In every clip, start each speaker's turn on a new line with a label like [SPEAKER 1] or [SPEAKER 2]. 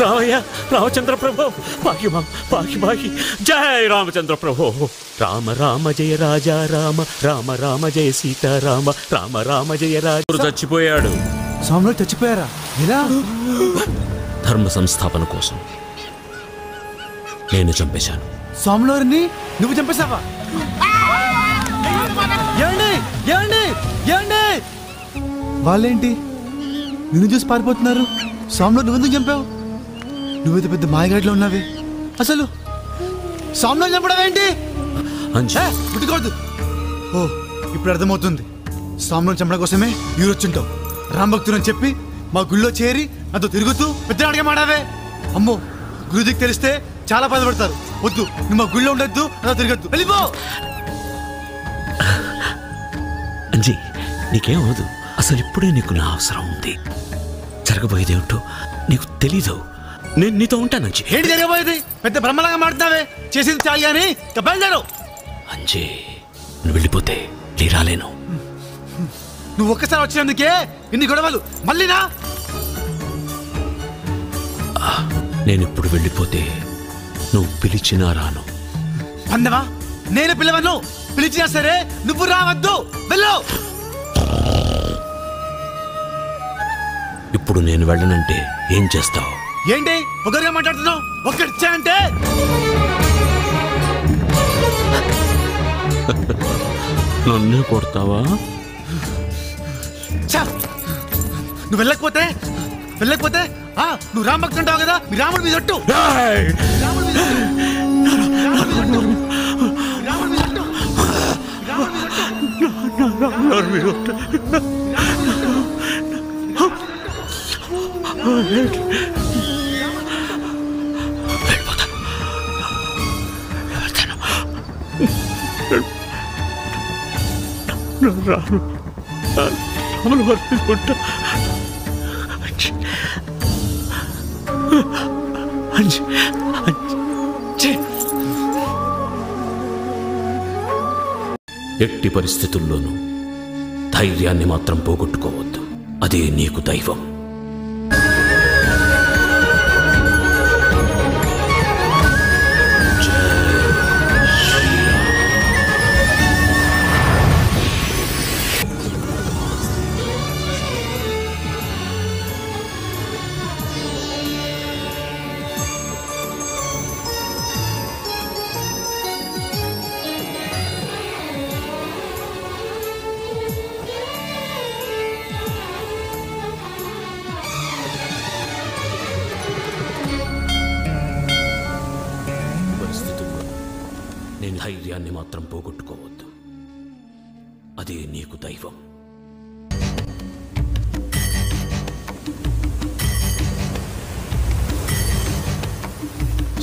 [SPEAKER 1] రామయ్య రామచంద్ర ప్రభు పాకి పాకి పాకి జయ రామచంద్ర ప్రభు రామ రామ జయ రాజా రామ రామ రామ జయ సీతారామ రామ రామ జయ రాజు చచ్చిపోయాడు.
[SPEAKER 2] స్వామివారు చచ్చిపోయారా? ఎలా?
[SPEAKER 1] ధర్మ సంస్థాపన కోసం నేను చంపేశాను.
[SPEAKER 2] స్వామివారిని నువ్వు చంపేశావా? వాళ్ళేంటి నిన్ను చూసి పారిపోతున్నారు? స్వామివారు నువ్వెందుకు చంపావు? నువ్వేదో పెద్ద మాయగాడిలో ఉన్నావే. అసలు స్వామివారు చంపడం ఏంటి? పుట్టుకోవద్దు. ఓ ఇప్పుడు అర్థమవుతుంది. స్వామివారు చంపడం కోసమే ఈరొచ్చుంటావు. రామభక్తుడు అని చెప్పి మా గుళ్ళో చేరి నాతో తిరుగుతూ పెద్దనాడిగా మాడావే. అమ్మో గురుజీకి తెలిస్తే చాలా బాధపడతారు. వద్దు, నువ్వు మా గుళ్ళో ఉండొద్దు, నాతో తిరగద్దు, వెళ్ళిపో.
[SPEAKER 1] అంజీ నీకేం అవదు. అసలు ఇప్పుడే నీకు నా అవసరం ఉంది. జరగబోయేదేమిటో నీకు తెలీదు. నేను నీతో ఉంటానంజీ.
[SPEAKER 2] ఏంటి జరగబోయేది? పెద్ద బ్రహ్మలాగా మాడుతున్నావే. చేసింది చాలు కానీ బయలుదేరు.
[SPEAKER 1] అంజీ నువ్వు వెళ్ళిపోతే నీ రాలేను.
[SPEAKER 2] నువ్వు ఒక్కసారి వచ్చినందుకే ఇన్ని గొడవలు మళ్ళీనా?
[SPEAKER 1] నేను ఇప్పుడు వెళ్ళిపోతే నువ్వు పిలిచినా రాను.
[SPEAKER 2] అందవా? నేను పిలవను. పిలిచినా సరే నువ్వు రావద్దు, వెళ్ళు.
[SPEAKER 1] ఇప్పుడు నేను వెళ్ళనంటే ఏం చేస్తావు?
[SPEAKER 2] ఏంటి ఒకరిగా మాట్లాడుతున్నావు? ఒక్కడిచ్చా అంటే
[SPEAKER 1] నన్నే కొడతావా?
[SPEAKER 2] నువ్వు వెళ్ళకపోతే నువ్వు రామభక్తుడు అంటావు కదా, మీ రాముడి మీద ఒట్టు. ఎట్టి పరిస్థితుల్లోనూ ధైర్యాన్ని మాత్రం పోగొట్టుకోవద్దు. అదే నీకు దైవం. నేను ధైర్యాన్ని మాత్రం పోగొట్టుకోవద్దు. అదే నీకు దైవం.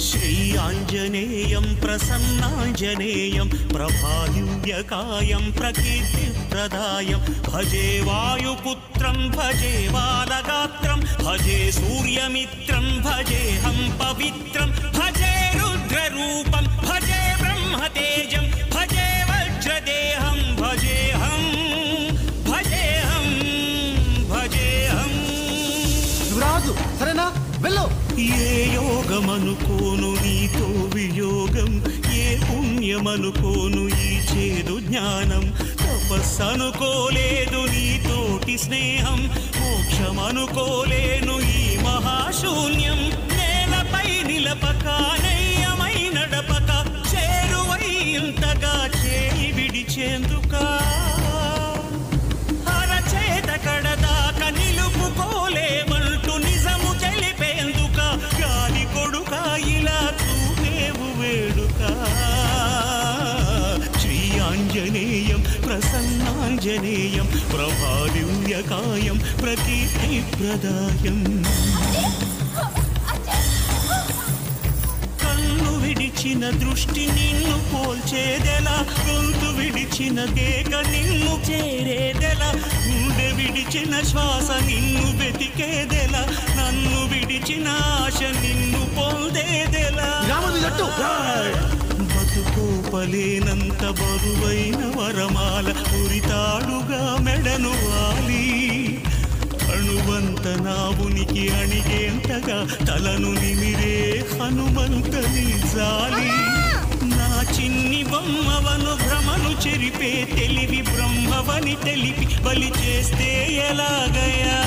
[SPEAKER 3] శ్రీ ఆంజనేయం ప్రసన్నాంజనేయం ప్రభాదివ్యకాయం ప్రకీర్తిప్రదాయం భజే వాయుపుత్రం భజే బాలగాత్రం భజే సూర్యమిత్రం భజేహం పవిత్రం భజే రుద్రరూపం భజే బ్రహ్మతేజం భజే వజ్రదేహం భజేహం భజేహం భజేహం.
[SPEAKER 2] రాజు సరేనా, వెళ్ళు.
[SPEAKER 3] ఏ యోగమనుకోను నీతో వియోగం, ఏ పుణ్యమనుకోను ఈ చేదు జ్ఞానం, తపస్సనుకోలేదు నీతోటి స్నేహం, మోక్షమనుకోలేను ఈ మహాశూన్యం. నేలపై నిలపక నయ్యమై నడపక చేరువై ఇంతగా చేయి విడిచేందుకా, అరచేత కడదాక నిలుపుకోలేమంటూ నిజము తెలిపేందుక, గాలి కొడుక ఇలా చూపేవు వేడుక. శ్రీ ఆంజనేయం ప్రసన్నాంజనేయం ప్రభాదివ్యకాయం ప్రకీర్తిప్రదాయం. కన్ను విడిచిన దృష్టి నిన్ను పోల్చేదెలా, గొంతు విడిచిన కేక నిన్ను చేరేదెలా, గుండె విడిచిన శ్వాస నిన్ను వెతికేదెలా, నన్ను విడిచిన ఆశ నిన్ను పొందేదెలా. బతుకోపలేనంత బరువైన వరమాల ఉరితాడుగా మెడను వాలి, తనువంత నా ఉనికి అణిగేంతగా తలను నిమిరే హనుమంతని జాలి నా చిన్ని బొమ్మవను భ్రమను చెరిపే తెలివి బ్రహ్మవని తెలిపి బలి చేస్తే ఎలాగయా